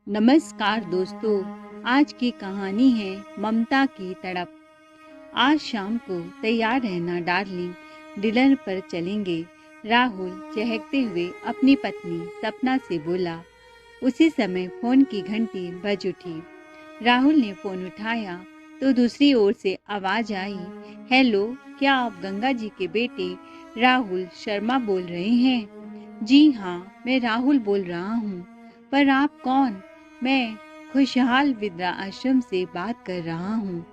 नमस्कार दोस्तों। आज की कहानी है ममता की तड़प। आज शाम को तैयार रहना डार्लिंग, डिनर पर चलेंगे। राहुल चहकते हुए अपनी पत्नी सपना से बोला। उसी समय फोन की घंटी बज उठी। राहुल ने फोन उठाया तो दूसरी ओर से आवाज आई, हेलो, क्या आप गंगा जी के बेटे राहुल शर्मा बोल रहे हैं? जी हाँ, मैं राहुल बोल रहा हूँ। पर आप कौन? मैं खुशहाल विद्या आश्रम से बात कर रहा हूँ।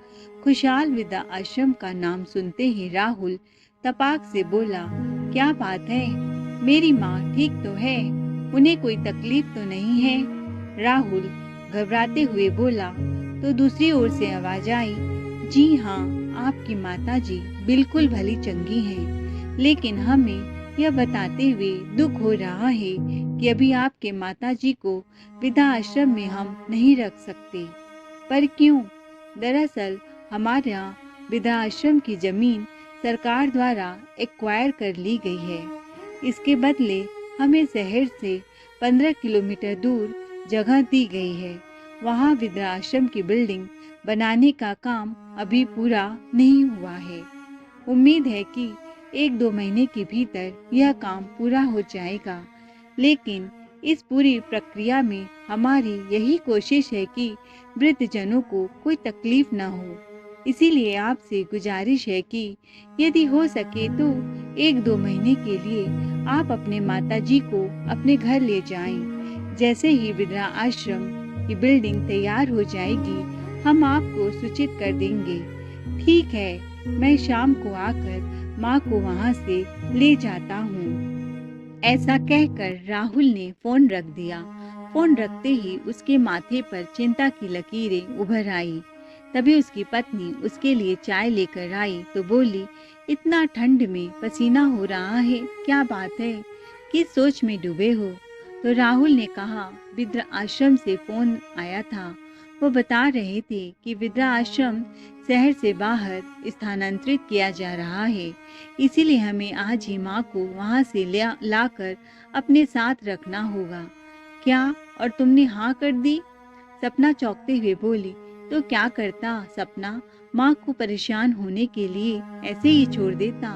खुशहाल विद्या आश्रम का नाम सुनते ही राहुल तपाक से बोला, क्या बात है? मेरी माँ ठीक तो है? उन्हें कोई तकलीफ तो नहीं है? राहुल घबराते हुए बोला तो दूसरी ओर से आवाज आई, जी हाँ, आपकी माताजी बिल्कुल भली चंगी हैं, लेकिन हमें यह बताते हुए दुख हो रहा है कि अभी आपके माताजी को वृद्धा आश्रम में हम नहीं रख सकते। पर क्यों? दरअसल हमारे वृद्धा आश्रम की जमीन सरकार द्वारा एक्वायर कर ली गई है। इसके बदले हमें शहर से 15 किलोमीटर दूर जगह दी गई है। वहाँ वृद्धा आश्रम की बिल्डिंग बनाने का काम अभी पूरा नहीं हुआ है। उम्मीद है कि 1-2 महीने के भीतर यह काम पूरा हो जाएगा। लेकिन इस पूरी प्रक्रिया में हमारी यही कोशिश है कि वृद्धजनों को कोई तकलीफ न हो। इसीलिए आपसे गुजारिश है कि यदि हो सके तो 1-2 महीने के लिए आप अपने माताजी को अपने घर ले जाएं। जैसे ही वृद्धा आश्रम की बिल्डिंग तैयार हो जाएगी, हम आपको सूचित कर देंगे। ठीक है, मैं शाम को आकर माँ को वहाँ से ले जाता हूँ। ऐसा कहकर राहुल ने फोन रख दिया। फोन रखते ही उसके माथे पर चिंता की लकीरें उभर आई। तभी उसकी पत्नी उसके लिए चाय लेकर आई तो बोली, इतना ठंड में पसीना हो रहा है, क्या बात है? किस सोच में डूबे हो? तो राहुल ने कहा, वृद्ध आश्रम से फोन आया था। वो बता रहे थे कि वृद्ध आश्रम शहर से बाहर स्थानांतरित किया जा रहा है। इसीलिए हमें आज ही माँ को वहाँ से लाकर अपने साथ रखना होगा। क्या? और तुमने हाँ कर दी? सपना चौंकते हुए बोली, तो क्या करता सपना, माँ को परेशान होने के लिए ऐसे ही छोड़ देता।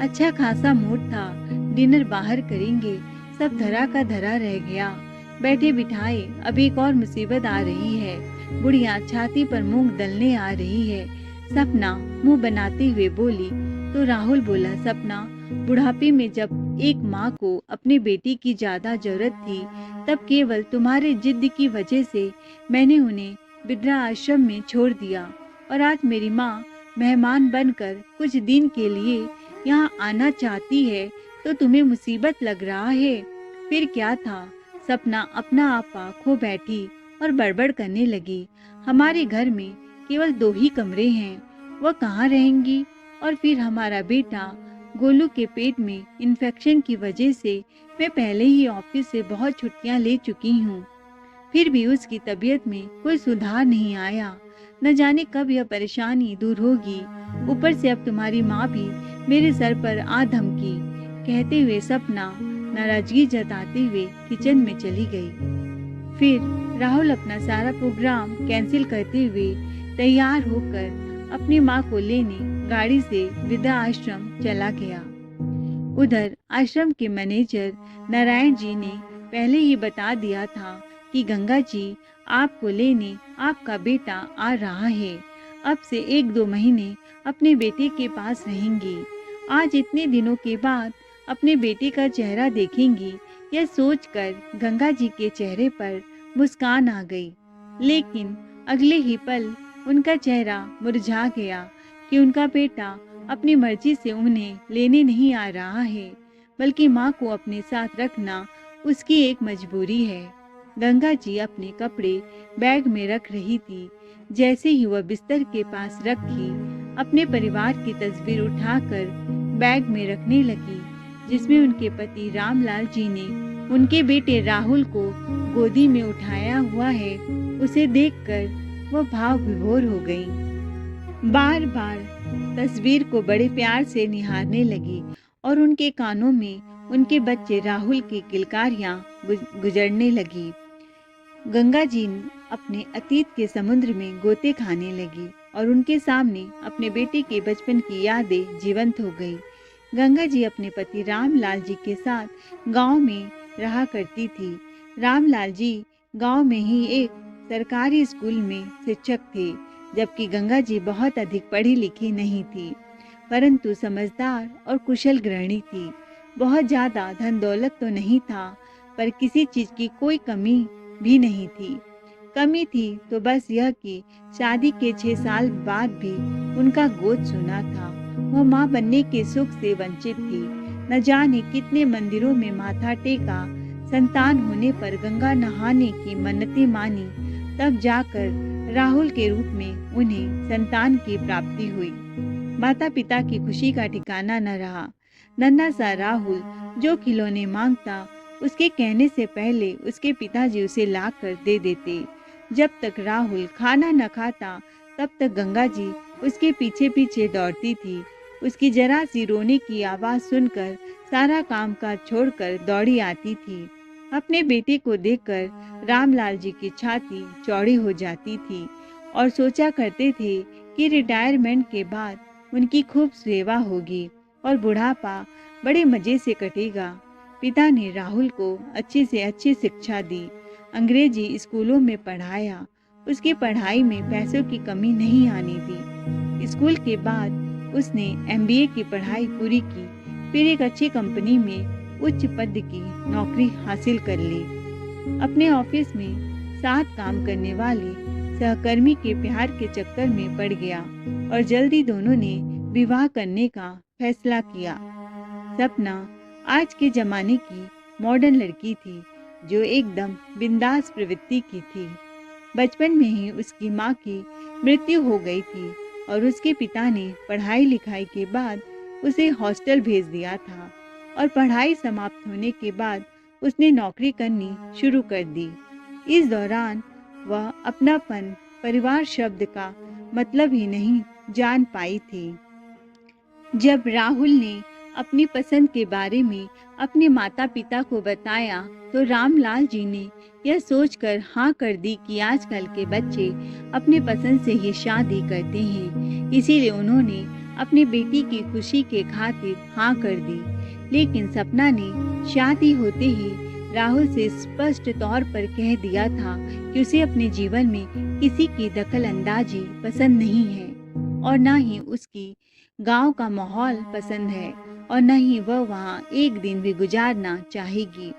अच्छा खासा मूड था, डिनर बाहर करेंगे, सब धरा का धरा रह गया। बैठे बिठाए अब एक और मुसीबत आ रही है। बुढ़िया छाती पर मूंग दलने आ रही है। सपना मुंह बनाते हुए बोली। तो राहुल बोला, सपना, बुढ़ापे में जब एक माँ को अपने बेटी की ज्यादा जरूरत थी, तब केवल तुम्हारे जिद की वजह से मैंने उन्हें वृद्धा आश्रम में छोड़ दिया, और आज मेरी माँ मेहमान बनकर कुछ दिन के लिए यहाँ आना चाहती है तो तुम्हें मुसीबत लग रहा है। फिर क्या था? सपना अपना आपा खो बैठी और बड़बड़ करने लगी। हमारे घर में केवल 2 ही कमरे हैं, वह कहाँ रहेंगी? और फिर हमारा बेटा गोलू के पेट में इन्फेक्शन की वजह से मैं पहले ही ऑफिस से बहुत छुट्टियां ले चुकी हूँ। फिर भी उसकी तबीयत में कोई सुधार नहीं आया। न जाने कब यह परेशानी दूर होगी। ऊपर से अब तुम्हारी माँ भी मेरे सर पर आ धमकी। कहते हुए सपना नाराजगी जताते हुए किचन में चली गई। फिर राहुल अपना सारा प्रोग्राम कैंसिल करते हुए तैयार होकर अपनी माँ को लेने गाड़ी से वृद्धा आश्रम चला गया। उधर आश्रम के मैनेजर नारायण जी ने पहले ही बता दिया था कि गंगा जी आपको लेने आपका बेटा आ रहा है। अब से 1-2 महीने अपने बेटे के पास रहेंगी। आज इतने दिनों के बाद अपने बेटे का चेहरा देखेंगी, यह सोचकर गंगा जी के चेहरे पर मुस्कान आ गई। लेकिन अगले ही पल उनका चेहरा मुरझा गया कि उनका बेटा अपनी मर्जी से उन्हें लेने नहीं आ रहा है, बल्कि माँ को अपने साथ रखना उसकी एक मजबूरी है। गंगा जी अपने कपड़े बैग में रख रही थी। जैसे ही वह बिस्तर के पास रखी, अपने परिवार की तस्वीर उठाकर बैग में रखने लगी, जिसमें उनके पति रामलाल जी ने उनके बेटे राहुल को गोदी में उठाया हुआ है। उसे देखकर वह भाव विभोर हो गई। बार बार तस्वीर को बड़े प्यार से निहारने लगी और उनके कानों में उनके बच्चे राहुल की किलकारियां गुजरने लगी। गंगा जी अपने अतीत के समुद्र में गोते खाने लगी और उनके सामने अपने बेटे के बचपन की यादें जीवंत हो गई। गंगा जी अपने पति रामलाल जी के साथ गांव में रहा करती थी। रामलाल जी गांव में ही एक सरकारी स्कूल में शिक्षक थे, जबकि गंगा जी बहुत अधिक पढ़ी लिखी नहीं थी, परंतु समझदार और कुशल गृहिणी थी। बहुत ज्यादा धन दौलत तो नहीं था, पर किसी चीज की कोई कमी भी नहीं थी। कमी थी तो बस यह कि शादी के 6 साल बाद भी उनका गोद सूना था। वह माँ बनने के सुख से वंचित थी। न जाने कितने मंदिरों में माथा टेका, संतान होने पर गंगा नहाने की मन्नतें मानी, तब जाकर राहुल के रूप में उन्हें संतान की प्राप्ति हुई। माता पिता की खुशी का ठिकाना न रहा। नन्हा सा राहुल जो खिलौने मांगता, उसके कहने से पहले उसके पिताजी उसे ला कर दे देते। जब तक राहुल खाना न खाता, तब तक गंगा जी उसके पीछे पीछे दौड़ती थी। उसकी जरा सी रोने की आवाज़ सुनकर सारा काम काज छोड़कर दौड़ी आती थी। अपने बेटे को देखकर रामलाल जी की छाती चौड़ी हो जाती थी और सोचा करते थे कि रिटायरमेंट के बाद उनकी खूब सेवा होगी और बुढ़ापा बड़े मज़े से कटेगा। पिता ने राहुल को अच्छी से अच्छी शिक्षा दी, अंग्रेजी स्कूलों में पढ़ाया। उसकी पढ़ाई में पैसों की कमी नहीं आने दी। स्कूल के बाद उसने MBA की पढ़ाई पूरी की, फिर एक अच्छी कंपनी में उच्च पद की नौकरी हासिल कर ली। अपने ऑफिस में साथ काम करने वाले सहकर्मी के प्यार के चक्कर में पड़ गया और जल्दी दोनों ने विवाह करने का फैसला किया। सपना आज के जमाने की मॉडर्न लड़की थी, जो एकदम बिंदास प्रवृत्ति की थी। बचपन में ही उसकी माँ की मृत्यु हो गई थी और उसके पिता ने पढ़ाई लिखाई के बाद उसे हॉस्टल भेज दिया था और पढ़ाई समाप्त होने के बाद उसने नौकरी करनी शुरू कर दी। इस दौरान वह अपनापन, परिवार शब्द का मतलब ही नहीं जान पाई थी। जब राहुल ने अपनी पसंद के बारे में अपने माता पिता को बताया, तो रामलाल जी ने यह सोचकर हाँ कर दी कि आजकल के बच्चे अपने पसंद से ही शादी करते हैं। इसीलिए उन्होंने अपनी बेटी की खुशी के खातिर हाँ कर दी। लेकिन सपना ने शादी होते ही राहुल से स्पष्ट तौर पर कह दिया था कि उसे अपने जीवन में किसी की दखल अंदाजी पसंद नहीं है और न ही उसकी गांव का माहौल पसंद है और न ही वह वहां एक दिन भी गुजारना चाहेगी।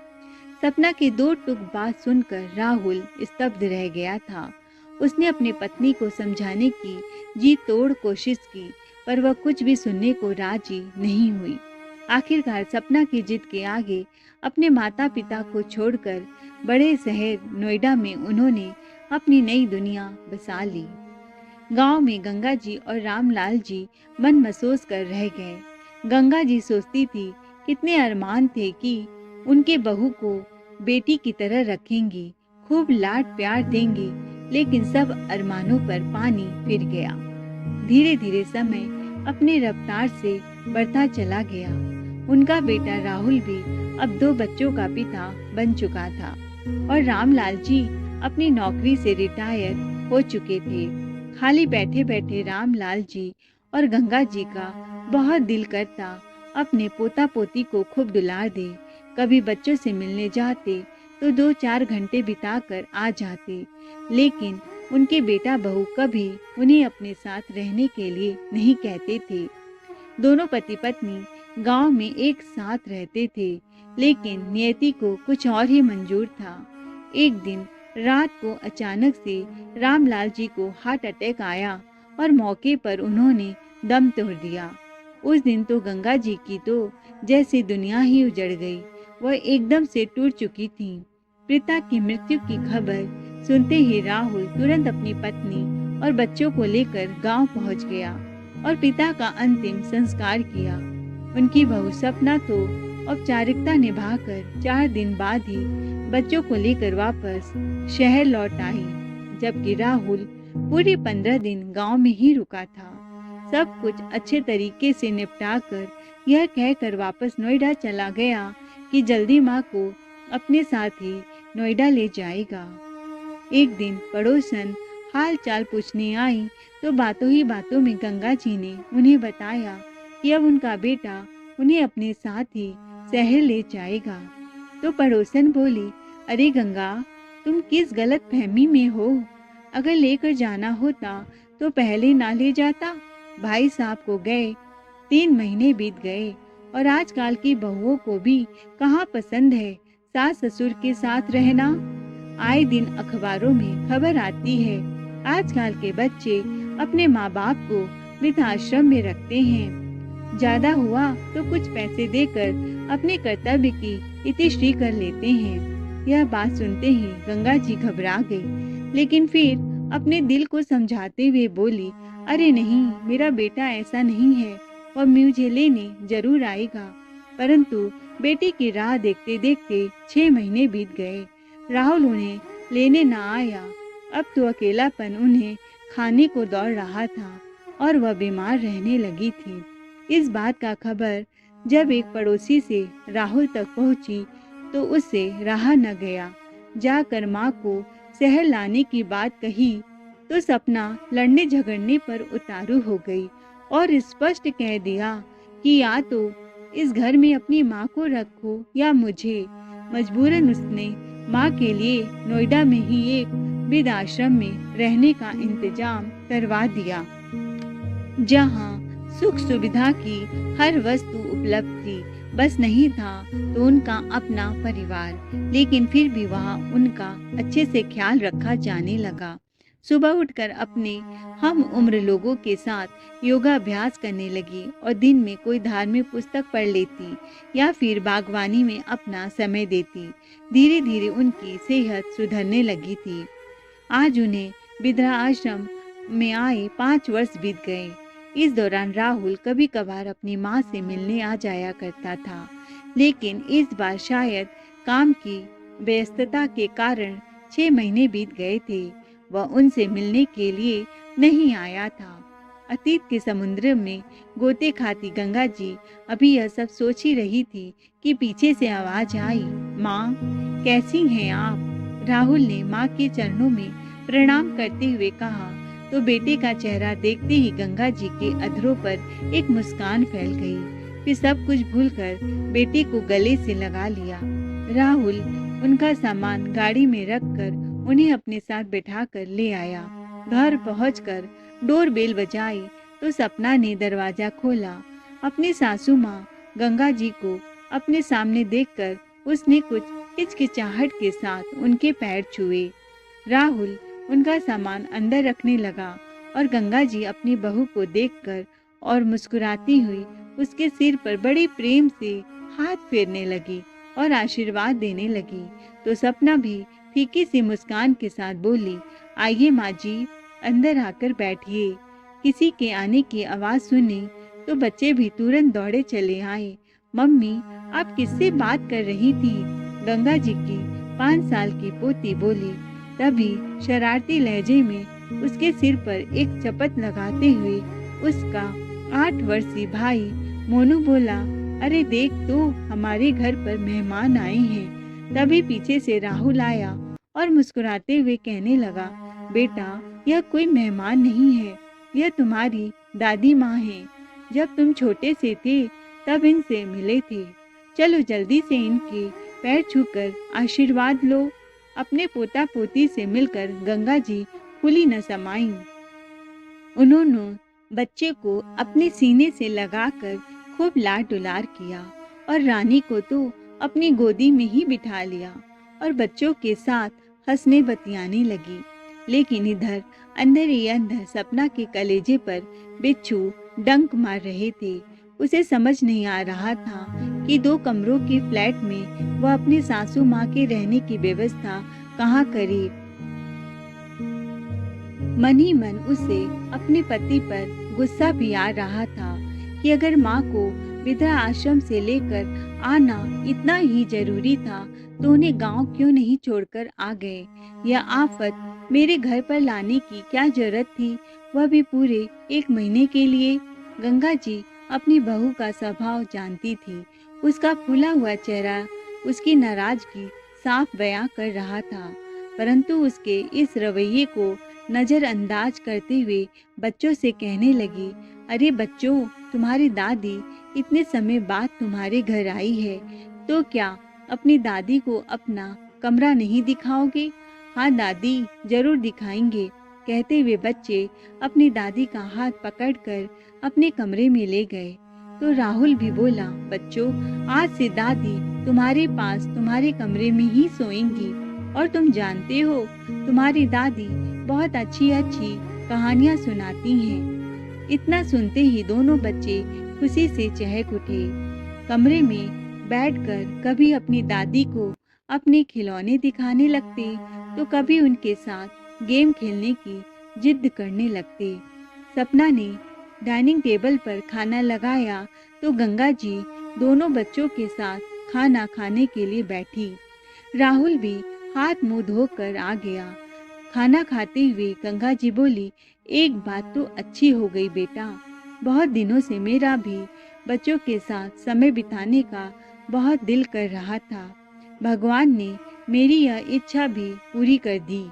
सपना की दो टूक बात सुनकर राहुल स्तब्ध रह गया था। उसने अपनी पत्नी को समझाने की जी तोड़ कोशिश की, पर वह कुछ भी सुनने को राजी नहीं हुई। आखिरकार सपना की जिद के आगे अपने माता पिता को छोड़कर बड़े शहर नोएडा में उन्होंने अपनी नई दुनिया बसा ली। गांव में गंगा जी और रामलाल जी मन महसूस कर रह गए। गंगा जी सोचती थी कितने अरमान थे कि उनके बहू को बेटी की तरह रखेंगी, खूब लाड प्यार देंगी, लेकिन सब अरमानों पर पानी फिर गया। धीरे धीरे समय अपनी रफ्तार से बढ़ता चला गया। उनका बेटा राहुल भी अब 2 बच्चों का पिता बन चुका था और रामलाल जी अपनी नौकरी से रिटायर हो चुके थे। खाली बैठे बैठे रामलाल जी और गंगा जी का बहुत दिल करता अपने पोता पोती को खूब दुलार दे। कभी बच्चों से मिलने जाते तो 2-4 घंटे बिताकर आ जाते, लेकिन उनके बेटा बहू कभी उन्हें अपने साथ रहने के लिए नहीं कहते थे। दोनों पति पत्नी गांव में एक साथ रहते थे, लेकिन नियति को कुछ और ही मंजूर था। एक दिन रात को अचानक से रामलाल जी को हार्ट अटैक आया और मौके पर उन्होंने दम तोड़ दिया। उस दिन तो गंगा जी की तो जैसे दुनिया ही उजड़ गई। वह एकदम से टूट चुकी थीं। पिता की मृत्यु की खबर सुनते ही राहुल तुरंत अपनी पत्नी और बच्चों को लेकर गांव पहुंच गया और पिता का अंतिम संस्कार किया। उनकी बहू सपना तो औपचारिकता निभाकर 4 दिन बाद ही बच्चों को लेकर वापस शहर लौट आई, जबकि राहुल पूरे 15 दिन गांव में ही रुका था। सब कुछ अच्छे तरीके से निपटाकर यह कहकर वापस नोएडा चला गया कि जल्दी माँ को अपने साथ ही नोएडा ले जाएगा। एक दिन पड़ोसन हाल चाल पूछने आई तो बातों ही बातों में गंगा जी ने उन्हें बताया कि अब उनका बेटा उन्हें अपने साथ ही शहर ले जाएगा। तो पड़ोसन बोली, अरे गंगा, तुम किस गलत फहमी में हो? अगर लेकर जाना होता तो पहले ना ले जाता। भाई साहब को गए 3 महीने बीत गए और आजकल की बहुओं को भी कहाँ पसंद है सास ससुर के साथ रहना। आए दिन अखबारों में खबर आती है आजकल के बच्चे अपने माँ बाप को वृद्धाश्रम में रखते हैं। ज्यादा हुआ तो कुछ पैसे देकर अपने कर्तव्य की इतिश्री कर लेते हैं। यह बात सुनते ही गंगा जी घबरा गई, लेकिन फिर अपने दिल को समझाते हुए बोली, अरे नहीं, मेरा बेटा ऐसा नहीं है, वह मुझे लेने जरूर आएगा। परंतु बेटी की राह देखते देखते 6 महीने बीत गए। राहुल उन्हें लेने ना आया। अब तो अकेलापन उन्हें खाने को दौड़ रहा था और वह बीमार रहने लगी थी। इस बात का खबर जब एक पड़ोसी से राहुल तक पहुंची तो उससे रहा न गया। जाकर माँ को शहर लाने की बात कही तो सपना लड़ने झगड़ने पर उतारू हो गई और स्पष्ट कह दिया कि या तो इस घर में अपनी माँ को रखो या मुझे। मजबूरन उसने माँ के लिए नोएडा में ही एक वृद्धाश्रम में रहने का इंतजाम करवा दिया, जहाँ सुख सुविधा की हर वस्तु उपलब्ध थी। बस नहीं था तो उनका अपना परिवार, लेकिन फिर भी वहाँ उनका अच्छे से ख्याल रखा जाने लगा। सुबह उठकर अपने हम उम्र लोगों के साथ योगाभ्यास करने लगी और दिन में कोई धार्मिक पुस्तक पढ़ लेती या फिर बागवानी में अपना समय देती। धीरे धीरे उनकी सेहत सुधरने लगी थी। आज उन्हें वृद्धाश्रम में आए 5 वर्ष बीत गए। इस दौरान राहुल कभी कभार अपनी माँ से मिलने आ जाया करता था, लेकिन इस बार शायद काम की व्यस्तता के कारण 6 महीने बीत गए थे। वह उनसे मिलने के लिए नहीं आया था। अतीत के समुद्र में गोते खाती गंगा जी अभी यह सब सोच ही रही थी कि पीछे से आवाज आई, माँ कैसी हैं आप? राहुल ने माँ के चरणों में प्रणाम करते हुए कहा तो बेटे का चेहरा देखते ही गंगा जी के अधरों पर एक मुस्कान फैल गई। फिर सब कुछ भूलकर बेटे को गले से लगा लिया। राहुल उनका सामान गाड़ी में रखकर उन्हें अपने साथ बैठाकर ले आया। घर पहुंचकर डोरबेल बजाई तो सपना ने दरवाजा खोला। अपनी सासू माँ गंगा जी को अपने सामने देखकर उसने कुछ हिचकिचाहट के साथ उनके पैर छुए। राहुल उनका सामान अंदर रखने लगा और गंगा जी अपनी बहू को देखकर और मुस्कुराती हुई उसके सिर पर बड़े प्रेम से हाथ फेरने लगी और आशीर्वाद देने लगी। तो सपना भी फीकी सी मुस्कान के साथ बोली, आइए माँ जी, अंदर आकर बैठिए। किसी के आने की आवाज सुनी तो बच्चे भी तुरंत दौड़े चले आए। मम्मी, आप किससे बात कर रही थी? गंगा जी की 5 साल की पोती बोली। तभी शरारती लहजे में उसके सिर पर एक चपत लगाते हुए उसका 8 वर्षीय भाई मोनू बोला, अरे देख तो, हमारे घर पर मेहमान आए हैं। तभी पीछे से राहुल आया और मुस्कुराते हुए कहने लगा, बेटा यह कोई मेहमान नहीं है, यह तुम्हारी दादी माँ है। जब तुम छोटे से थे तब इनसे मिले थे। चलो जल्दी से इनके पैर छूकर आशीर्वाद लो। अपने पोता पोती से मिलकर गंगा जी फूली न समाईं। उन्होंने बच्चे को अपने सीने से लगाकर खूब लाड दुलार किया और रानी को तो अपनी गोदी में ही बिठा लिया और बच्चों के साथ हंसने बतियाने लगी। लेकिन इधर अंदर ही अंदर सपना के कलेजे पर बिच्छू डंक मार रहे थे। उसे समझ नहीं आ रहा था कि 2 कमरों के फ्लैट में वह अपनी सासू माँ के रहने की व्यवस्था कहाँ करे। मन ही मन उसे अपने पति पर गुस्सा भी आ रहा था कि अगर माँ को वृद्धा आश्रम से लेकर आना इतना ही जरूरी था तो उन्हें गांव क्यों नहीं छोड़कर आ गए। यह आफत मेरे घर पर लाने की क्या जरूरत थी, वह भी पूरे 1 महीने के लिए। गंगा जी अपनी बहू का स्वभाव जानती थी। उसका फूला हुआ चेहरा उसकी नाराजगी साफ बयां कर रहा था। परंतु उसके इस रवैये को नज़रअंदाज करते हुए बच्चों से कहने लगी, अरे बच्चों, तुम्हारी दादी इतने समय बाद तुम्हारे घर आई है, तो क्या अपनी दादी को अपना कमरा नहीं दिखाओगे? हाँ दादी, जरूर दिखाएंगे, कहते हुए बच्चे अपनी दादी का हाथ पकड़कर अपने कमरे में ले गए। तो राहुल भी बोला, बच्चों, आज से दादी तुम्हारे पास तुम्हारे कमरे में ही सोएंगी, और तुम जानते हो तुम्हारी दादी बहुत अच्छी अच्छी कहानियां सुनाती हैं। इतना सुनते ही दोनों बच्चे खुशी से चहक उठे। कमरे में बैठकर कभी अपनी दादी को अपने खिलौने दिखाने लगते, तो कभी उनके साथ गेम खेलने की जिद करने लगते। सपना ने डाइनिंग टेबल पर खाना लगाया तो गंगा जी दोनों बच्चों के साथ खाना खाने के लिए बैठी। राहुल भी हाथ मुंह धोकर आ गया। खाना खाते हुए गंगा जी बोली, एक बात तो अच्छी हो गई बेटा, बहुत दिनों से मेरा भी बच्चों के साथ समय बिताने का बहुत दिल कर रहा था। भगवान ने मेरी यह इच्छा भी पूरी कर दी।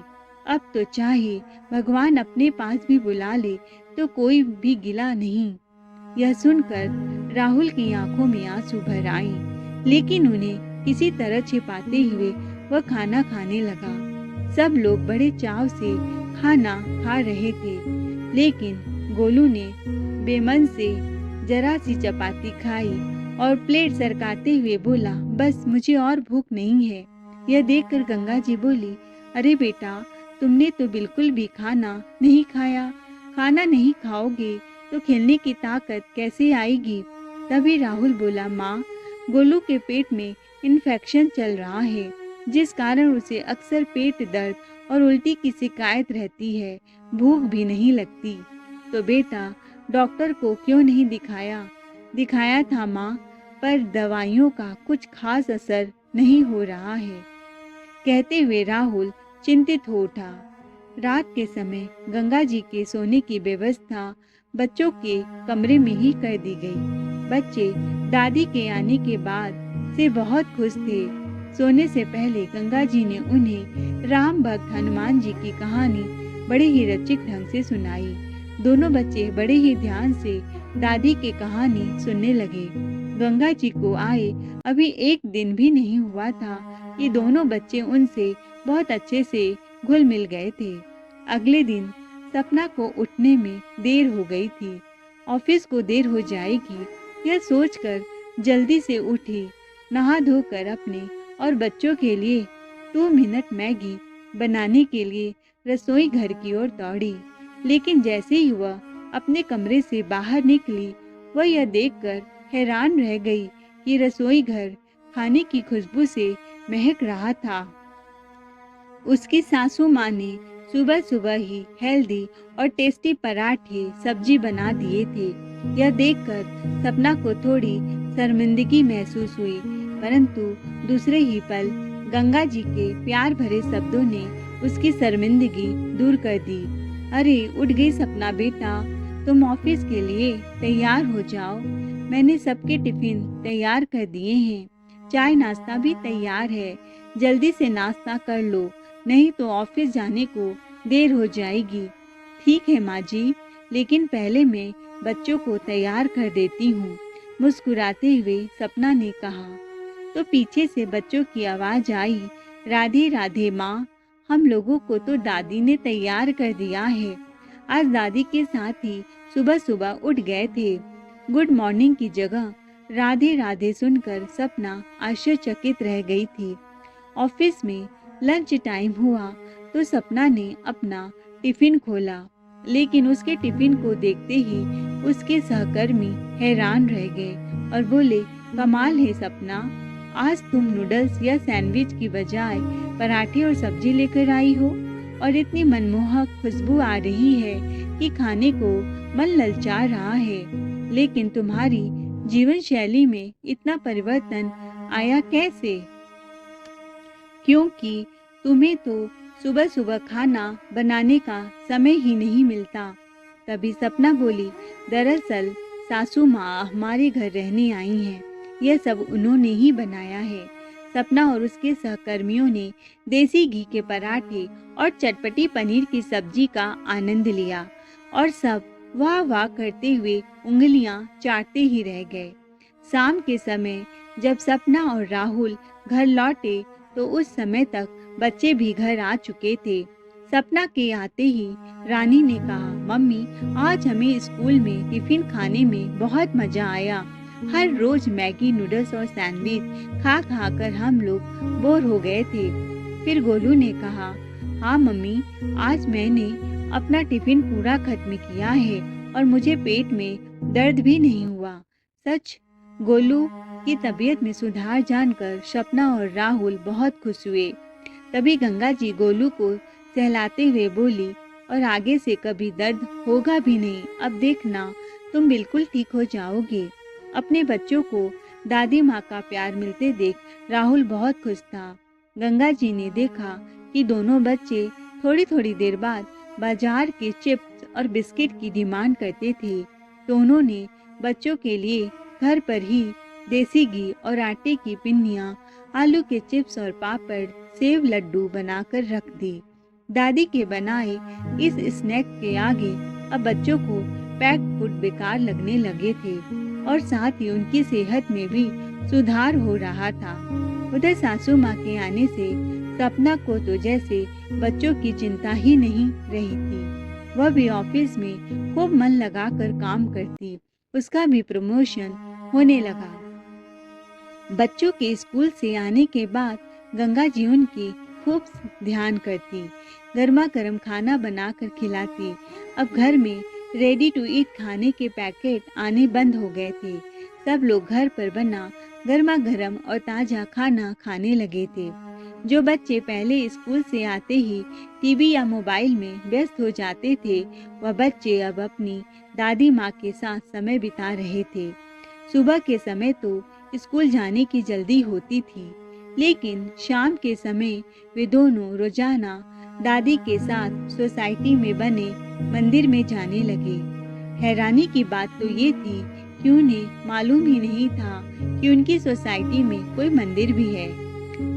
अब तो चाहे भगवान अपने पास भी बुला ले तो कोई भी गिला नहीं। यह सुनकर राहुल की आंखों में आंसू भर आए, लेकिन उन्हें किसी तरह छिपाते हुए वह खाना खाने लगा। सब लोग बड़े चाव से खाना खा रहे थे, लेकिन गोलू ने बेमन से जरा सी चपाती खाई और प्लेट सरकाते हुए बोला, बस मुझे और भूख नहीं है। यह देखकर गंगा जी बोली, अरे बेटा, तुमने तो बिल्कुल भी खाना नहीं खाया। खाना नहीं खाओगे तो खेलने की ताकत कैसे आएगी? तभी राहुल बोला, माँ, गोलू के पेट में इन्फेक्शन चल रहा है, जिस कारण उसे अक्सर पेट दर्द और उल्टी की शिकायत रहती है, भूख भी नहीं लगती। तो बेटा, डॉक्टर को क्यों नहीं दिखाया? दिखाया था माँ, पर दवाइयों का कुछ खास असर नहीं हो रहा है, कहते हुए राहुल चिंतित हो उठा। रात के समय गंगा जी के सोने की व्यवस्था बच्चों के कमरे में ही कर दी गई। बच्चे दादी के आने के बाद से बहुत खुश थे। सोने से पहले गंगा जी ने उन्हें राम भक्त हनुमान जी की कहानी बड़े ही रचित ढंग से सुनाई। दोनों बच्चे बड़े ही ध्यान से दादी की कहानी सुनने लगे। गंगा जी को आए अभी एक दिन भी नहीं हुआ था कि दोनों बच्चे उनसे बहुत अच्छे से घुल मिल गए थे। अगले दिन सपना को उठने में देर हो गई थी। ऑफिस को देर हो जाएगी, यह सोचकर जल्दी से उठी। नहा धोकर अपने और बच्चों के लिए 2 मिनट मैगी बनाने के लिए रसोई घर की ओर दौड़ी। लेकिन जैसे ही वह अपने कमरे से बाहर निकली, वह यह देखकर हैरान रह गई कि रसोई घर खाने की खुशबू से महक रहा था। उसकी सासू माँ ने सुबह सुबह ही हेल्दी और टेस्टी पराठे सब्जी बना दिए थे। यह देखकर सपना को थोड़ी शर्मिंदगी महसूस हुई, परंतु दूसरे ही पल गंगा जी के प्यार भरे शब्दों ने उसकी शर्मिंदगी दूर कर दी। अरे उठ गई सपना बेटा, तुम ऑफिस के लिए तैयार हो जाओ। मैंने सबके टिफिन तैयार कर दिए हैं, चाय नाश्ता भी तैयार है। जल्दी से नाश्ता कर लो, नहीं तो ऑफिस जाने को देर हो जाएगी। ठीक है माँ जी, लेकिन पहले मैं बच्चों को तैयार कर देती हूँ, मुस्कुराते हुए सपना ने कहा। तो पीछे से बच्चों की आवाज आई, राधे राधे माँ, हम लोगों को तो दादी ने तैयार कर दिया है। आज दादी के साथ ही सुबह सुबह उठ गए थे। गुड मॉर्निंग की जगह राधे राधे सुनकर सपना आश्चर्यचकित रह गई थी। ऑफिस में लंच टाइम हुआ तो सपना ने अपना टिफिन खोला, लेकिन उसके टिफिन को देखते ही उसके सहकर्मी हैरान रह गए और बोले, कमाल है सपना, आज तुम नूडल्स या सैंडविच की बजाय पराठे और सब्जी लेकर आई हो, और इतनी मनमोहक खुशबू आ रही है कि खाने को मन ललचा रहा है। लेकिन तुम्हारी जीवन शैली में इतना परिवर्तन आया कैसे? क्योंकि तुम्हें तो सुबह सुबह खाना बनाने का समय ही नहीं मिलता। तभी सपना बोली, दरअसल सासू माँ हमारे घर रहने आई हैं, यह सब उन्होंने ही बनाया है। सपना और उसके सहकर्मियों ने देसी घी के पराठे और चटपटी पनीर की सब्जी का आनंद लिया और सब वाह वाह करते हुए उंगलियां चाटते ही रह गए। शाम के समय जब सपना और राहुल घर लौटे तो उस समय तक बच्चे भी घर आ चुके थे। सपना के आते ही रानी ने कहा, मम्मी, आज हमें स्कूल में टिफिन खाने में बहुत मजा आया। हर रोज मैगी, नूडल्स और सैंडविच खा खा कर हम लोग बोर हो गए थे। फिर गोलू ने कहा, हाँ मम्मी, आज मैंने अपना टिफिन पूरा खत्म किया है और मुझे पेट में दर्द भी नहीं हुआ। सच। गोलू की तबीयत में सुधार जानकर सपना और राहुल बहुत खुश हुए। तभी गंगा जी गोलू को सहलाते हुए बोली, और आगे से कभी दर्द होगा भी नहीं। अब देखना, तुम बिल्कुल ठीक हो जाओगे। अपने बच्चों को दादी माँ का प्यार मिलते देख राहुल बहुत खुश था। गंगा जी ने देखा कि दोनों बच्चे थोड़ी थोड़ी देर बाद बाजार के चिप्स और बिस्किट की डिमांड करते थे, तो उन्होंने बच्चों के लिए घर पर ही देसी घी और आटे की पिन्नियाँ, आलू के चिप्स और पापड़, सेव लड्डू बनाकर रख दी। दादी के बनाए इस स्नैक के आगे अब बच्चों को पैक्ड फूड बेकार लगने लगे थे और साथ ही उनकी सेहत में भी सुधार हो रहा था। उधर सासू माँ के आने से सपना को तो जैसे बच्चों की चिंता ही नहीं रही थी। वह भी ऑफिस में खूब मन लगाकर काम करती। उसका भी प्रमोशन होने लगा। बच्चों के स्कूल से आने के बाद गंगा जी उनकी खूब ध्यान करती, गर्मा गर्म खाना बनाकर खिलाती। अब घर में रेडी टू ईट खाने के पैकेट आने बंद हो गए थे। सब लोग घर पर बना गर्मा गर्म और ताज़ा खाना खाने लगे थे। जो बच्चे पहले स्कूल से आते ही टीवी या मोबाइल में व्यस्त हो जाते थे, वह बच्चे अब अपनी दादी माँ के साथ समय बिता रहे थे। सुबह के समय तो स्कूल जाने की जल्दी होती थी, लेकिन शाम के समय वे दोनों रोजाना दादी के साथ सोसाइटी में बने मंदिर में जाने लगे। हैरानी की बात तो ये थी कि उन्हें मालूम ही नहीं था कि उनकी सोसाइटी में कोई मंदिर भी है।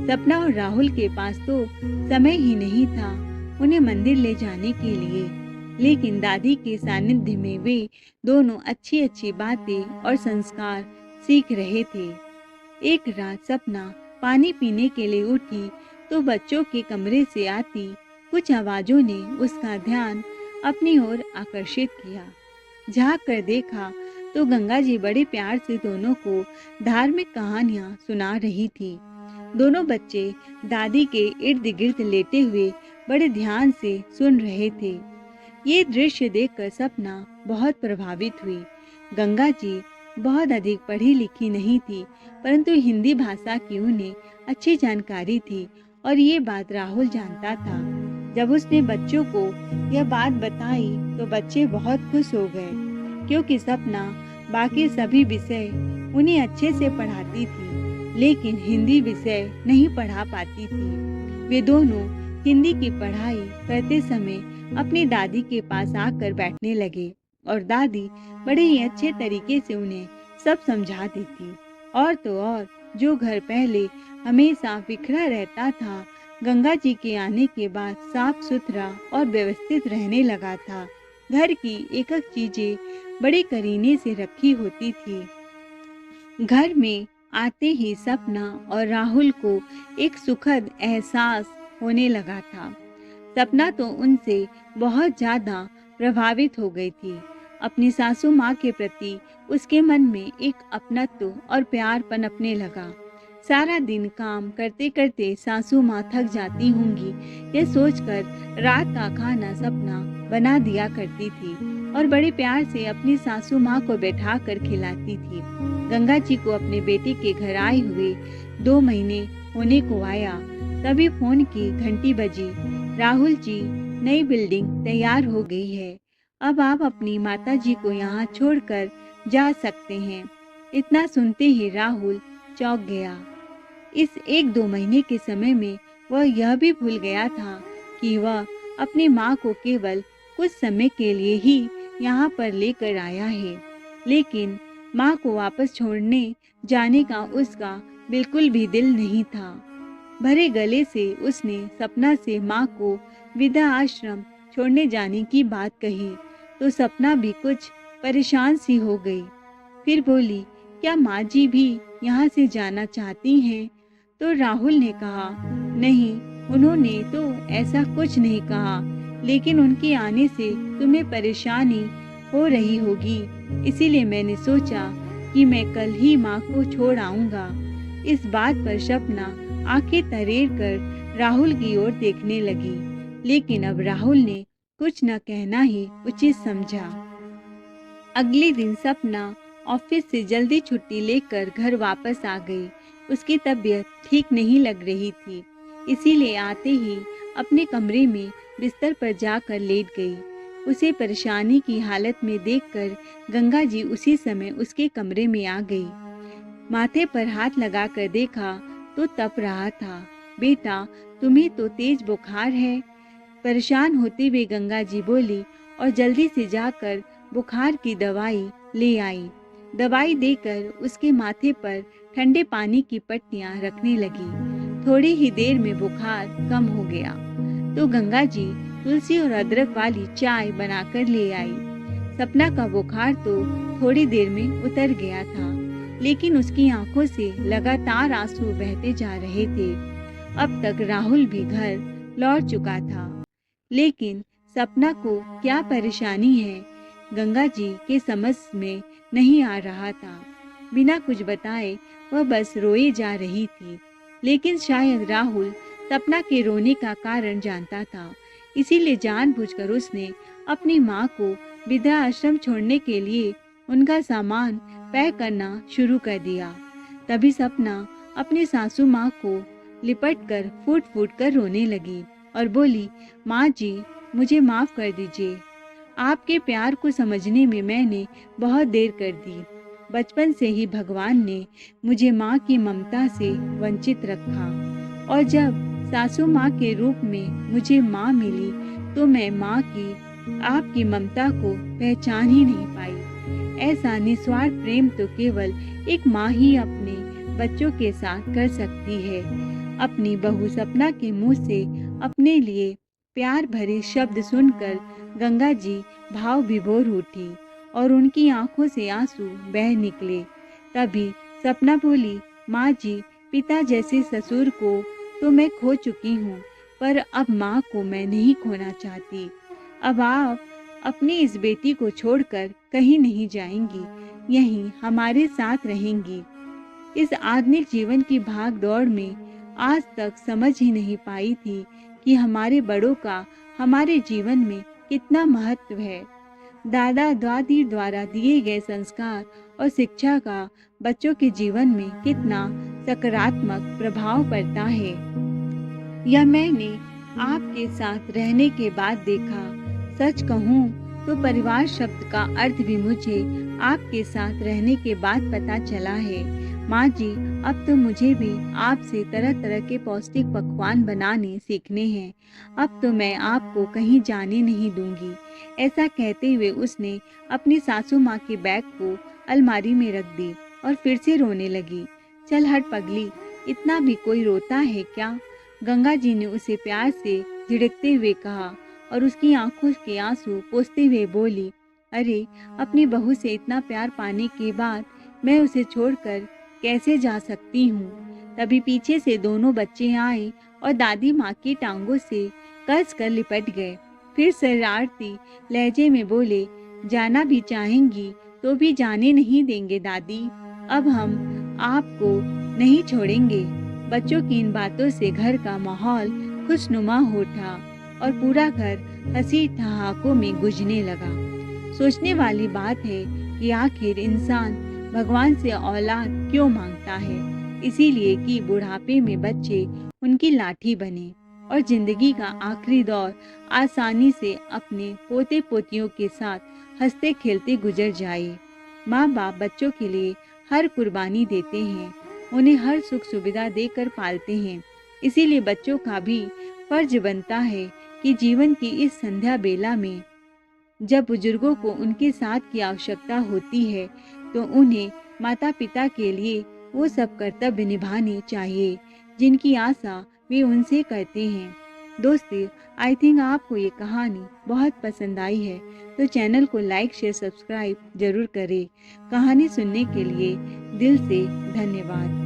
सपना और राहुल के पास तो समय ही नहीं था उन्हें मंदिर ले जाने के लिए, लेकिन दादी के सानिध्य में वे दोनों अच्छी अच्छी बातें और संस्कार सीख रहे थे। एक रात सपना पानी पीने के लिए उठी तो बच्चों के कमरे से आती कुछ आवाजों ने उसका ध्यान अपनी ओर आकर्षित किया। झांक कर देखा तो गंगा जी बड़े प्यार से दोनों को धार्मिक कहानियां सुना रही थी। दोनों बच्चे दादी के इर्द गिर्द लेटे हुए बड़े ध्यान से सुन रहे थे। ये दृश्य देखकर सपना बहुत प्रभावित हुई। गंगा जी बहुत अधिक पढ़ी लिखी नहीं थी, परंतु हिंदी भाषा की उन्हें अच्छी जानकारी थी और ये बात राहुल जानता था। जब उसने बच्चों को यह बात बताई तो बच्चे बहुत खुश हो गए, क्योंकि सपना बाकी सभी विषय उन्हें अच्छे से पढ़ाती थी, लेकिन हिंदी विषय नहीं पढ़ा पाती थी। वे दोनों हिंदी की पढ़ाई करते समय अपनी दादी के पास आकर बैठने लगे और दादी बड़े ही अच्छे तरीके से उन्हें सब समझा देती। और तो और, जो घर पहले हमेशा बिखरा रहता था, गंगा जी के आने के बाद साफ सुथरा और व्यवस्थित रहने लगा था। घर की एक एक चीजें बड़े करीने से रखी होती थी। घर में आते ही सपना और राहुल को एक सुखद एहसास होने लगा था। सपना तो उनसे बहुत ज्यादा प्रभावित हो गई थी। अपनी सासू माँ के प्रति उसके मन में एक अपनत्व और प्यार पनपने लगा। सारा दिन काम करते करते सासू माँ थक जाती होंगी, यह सोचकर रात का खाना सपना बना दिया करती थी और बड़े प्यार से अपनी सासू माँ को बैठा कर खिलाती थी। गंगा जी को अपने बेटे के घर आए हुए 2 महीने होने को आया, तभी फोन की घंटी बजी। राहुल जी, नई बिल्डिंग तैयार हो गई है, अब आप अपनी माता जी को यहाँ छोड़कर जा सकते हैं। इतना सुनते ही राहुल चौंक गया। इस 1-2 महीने के समय में वह यह भी भूल गया था कि वह अपनी माँ को केवल कुछ समय के लिए ही यहाँ पर लेकर आया है, लेकिन माँ को वापस छोड़ने जाने का उसका बिल्कुल भी दिल नहीं था। भरे गले से उसने सपना से माँ को विदा आश्रम छोड़ने जाने की बात कही तो सपना भी कुछ परेशान सी हो गई। फिर बोली, क्या माँ जी भी यहाँ से जाना चाहती हैं? तो राहुल ने कहा, नहीं, उन्होंने तो ऐसा कुछ नहीं कहा, लेकिन उनके आने से तुम्हें परेशानी हो रही होगी, इसीलिए मैंने सोचा कि मैं कल ही माँ को छोड़ आऊँगा। इस बात पर सपना आंखें तरेर कर राहुल की ओर देखने लगी, लेकिन अब राहुल ने कुछ न कहना ही उचित समझा। अगले दिन सपना ऑफिस से जल्दी छुट्टी लेकर घर वापस आ गई। उसकी तबीयत ठीक नहीं लग रही थी, इसीलिए आते ही अपने कमरे में बिस्तर पर जाकर लेट गई। उसे परेशानी की हालत में देखकर गंगा जी उसी समय उसके कमरे में आ गई। माथे पर हाथ लगाकर देखा तो तप रहा था। बेटा, तुम्हें तो तेज बुखार है। परेशान होते हुए गंगा जी बोली और जल्दी से जाकर बुखार की दवाई ले आई। दवाई देकर उसके माथे पर ठंडे पानी की पट्टियां रखने लगी। थोड़ी ही देर में बुखार कम हो गया तो गंगा जी तुलसी और अदरक वाली चाय बनाकर ले आई। सपना का बुखार तो थोड़ी देर में उतर गया था, लेकिन उसकी आंखों से लगातार आंसू बहते जा रहे थे। अब तक राहुल भी घर लौट चुका था, लेकिन सपना को क्या परेशानी है, गंगा जी के समझ में नहीं आ रहा था। बिना कुछ बताए वह बस रोए जा रही थी, लेकिन शायद राहुल सपना के रोने का कारण जानता था, इसीलिए जानबूझकर उसने अपनी माँ को वृद्धा आश्रम छोड़ने के लिए उनका सामान पैक करना शुरू कर दिया। तभी सपना अपनी सासू माँ को लिपटकर फूट फूट कर रोने लगी और बोली, माँ जी, मुझे माफ़ कर दीजिए। आपके प्यार को समझने में मैंने बहुत देर कर दी। बचपन से ही भगवान ने मुझे माँ की ममता से वंचित रखा और जब सासू माँ के रूप में मुझे माँ मिली तो मैं माँ की आपकी ममता को पहचान ही नहीं पाई। ऐसा निस्वार्थ प्रेम तो केवल एक माँ ही अपने बच्चों के साथ कर सकती है। अपनी बहू सपना के मुंह से अपने लिए प्यार भरे शब्द सुनकर गंगा जी भाव विभोर उठी और उनकी आंखों से आंसू बह निकले। तभी सपना बोली, माँ जी, पिता जैसे ससुर को तो मैं खो चुकी हूँ, पर अब माँ को मैं नहीं खोना चाहती। अब आप अपनी इस बेटी को छोड़कर कहीं नहीं जाएंगी, यहीं हमारे साथ रहेंगी। इस आधुनिक जीवन की भाग दौड़ में आज तक समझ ही नहीं पाई थी कि हमारे बड़ों का हमारे जीवन में कितना महत्व है। दादा दादी द्वारा दिए गए संस्कार और शिक्षा का बच्चों के जीवन में कितना सकारात्मक प्रभाव पड़ता है, यह मैंने आपके साथ रहने के बाद देखा। सच कहूँ तो परिवार शब्द का अर्थ भी मुझे आपके साथ रहने के बाद पता चला है। माँ जी, अब तो मुझे भी आपसे तरह तरह के पौष्टिक पकवान बनाने सीखने हैं। अब तो मैं आपको कहीं जाने नहीं दूंगी। ऐसा कहते हुए उसने अपनी सासू माँ के बैग को अलमारी में रख दी और फिर से रोने लगी। चल हट पगली, इतना भी कोई रोता है क्या? गंगा जी ने उसे प्यार से झिड़कते हुए कहा और उसकी आंखों के आंसू पोंछते हुए बोली, अरे, अपनी बहू से इतना प्यार पाने के बाद मैं उसे छोड़कर कैसे जा सकती हूँ। तभी पीछे से दोनों बच्चे आए और दादी माँ की टांगों से कस कर लिपट गए। फिर शरारती लहजे में बोले, जाना भी चाहेंगी तो भी जाने नहीं देंगे दादी। अब हम आपको नहीं छोड़ेंगे। बच्चों की इन बातों से घर का माहौल खुशनुमा हो उठा और पूरा घर हंसी ठहाकों में गूंजने लगा। सोचने वाली बात है कि आखिर इंसान भगवान से औलाद क्यों मांगता है? इसीलिए कि बुढ़ापे में बच्चे उनकी लाठी बने और जिंदगी का आखिरी दौर आसानी से अपने पोते पोतियों के साथ हंसते खेलते गुजर जाए। माँ बाप बच्चों के लिए हर कुर्बानी देते हैं, उन्हें हर सुख सुविधा देकर पालते हैं। इसीलिए बच्चों का भी फर्ज बनता है कि जीवन की इस संध्या बेला में जब बुजुर्गों को उनके साथ की आवश्यकता होती है तो उन्हें माता पिता के लिए वो सब कर्तव्य निभाने चाहिए जिनकी आशा वे उनसे करते हैं। दोस्तों, आई थिंक आपको ये कहानी बहुत पसंद आई है, तो चैनल को लाइक शेयर सब्सक्राइब जरूर करें। कहानी सुनने के लिए दिल से धन्यवाद।